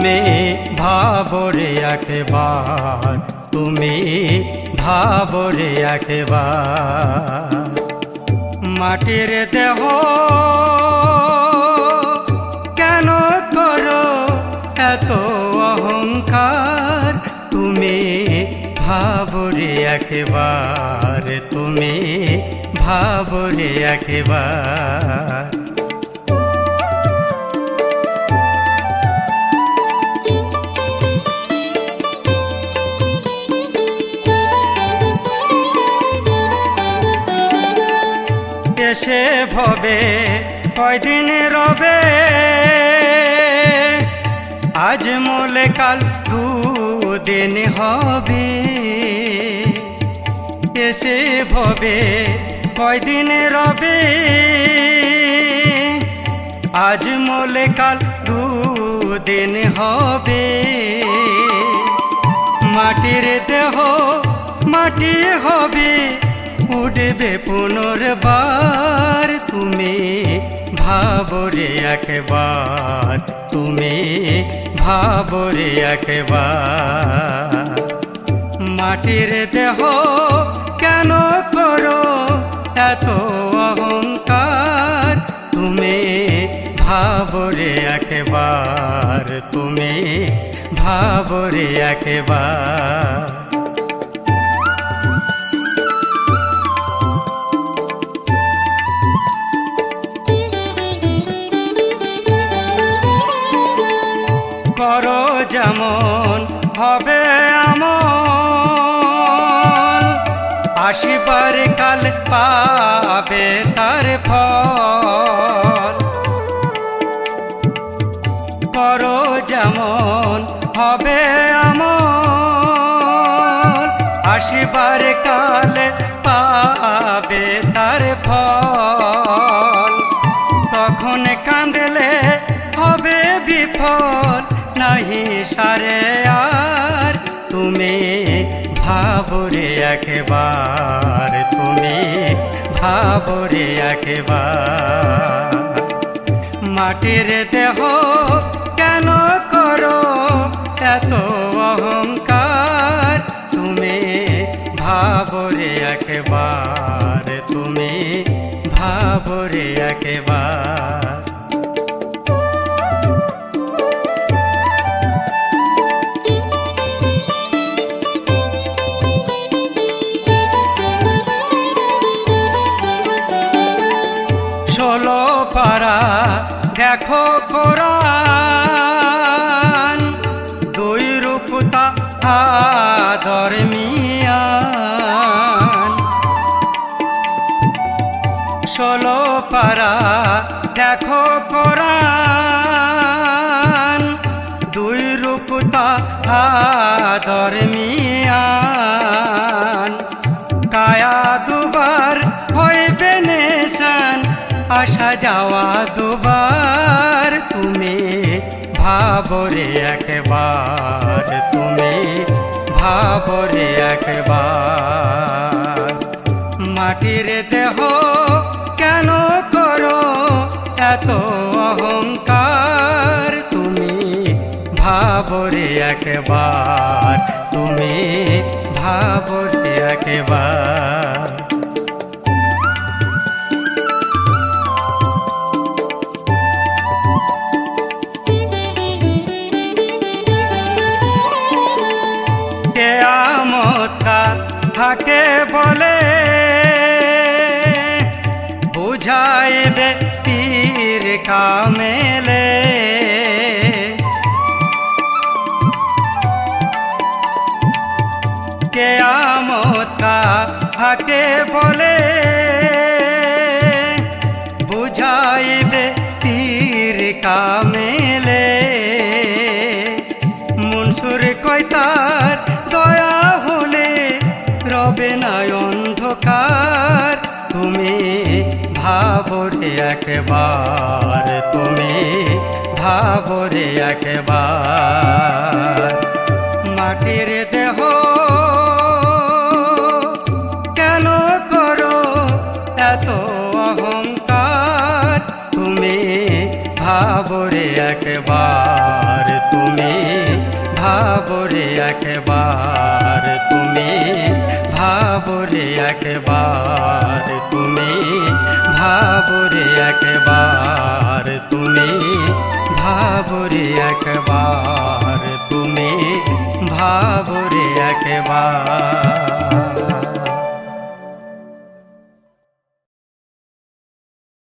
তুমি ভাবরে একবার, তুমি ভাবরে একবার। মাটির দেহ কেন করো এত অহংকার, তুমি ভাবরে একবার, তুমি ভাবরে একবার। এসে ভবে কয়দিন রবে, আজ মলে কাল দুদিন হবে। এসে ভবে কয়দিন রবে, আজ মলে কাল দুদিন হবে। মাটির দেহ মাটি হবে, উঠবে পুনর্বার, তুমি ভাবরে একবার, তুমি ভাবরে একবার। মাটির দেহ কেন করো এত অহংকার, তুমি ভাবরে একবার, তুমি ভাবরে একবার। করো যেমন হবে আমল, আসিবার কাল পাবে তার ফল। করো যেমন হবে আমল, আসিবার কাল পাবে তার ফল। তখন কাঁদলে হবে বিফল, নাহি সারে আর, তুমি ভাবরে একবার, তুমি ভাবরে একবার। মাটির দেহ কেন করো এত অহংকার, তুমি ভাবরে একবার, তুমি ভাবরে একবার। ষোলো পারা দেখো কোরআন, দুই রূপতা ধর্মিয়ান। ষোলো পারা দেখো কোরআন, দুই রূপতা ধর্মিয়ান। কায়া দুবার হইবে নেশান, আসা যাওয়া দুবার, তুমি ভাবরে একবার, তুমি ভাবরে একবার। মাটির দেহ কেন করো এত অহংকার, তুমি ভাবরে একবার, তুমি ভাবরে একবার। থাকে বলে বুঝাইবে তীর কামেলে, কেয়ামত থাকে বলে বুঝাইবে তীর কামেলে। মনসুর কয়তার দয়া হলে রবে না অন্ধকার, তুমি ভাবরে একবার, তুমি ভাবরে একবার। মাটির দেহ কেন করো এত অহংকার, তুমি ভাবরে একবার। তুমি ভাবরে একবার, তুমি ভাবরে একবার, তুমি ভাবরে একবার, তুমি ভাবরে একবার, তুমি ভাবরে একবার।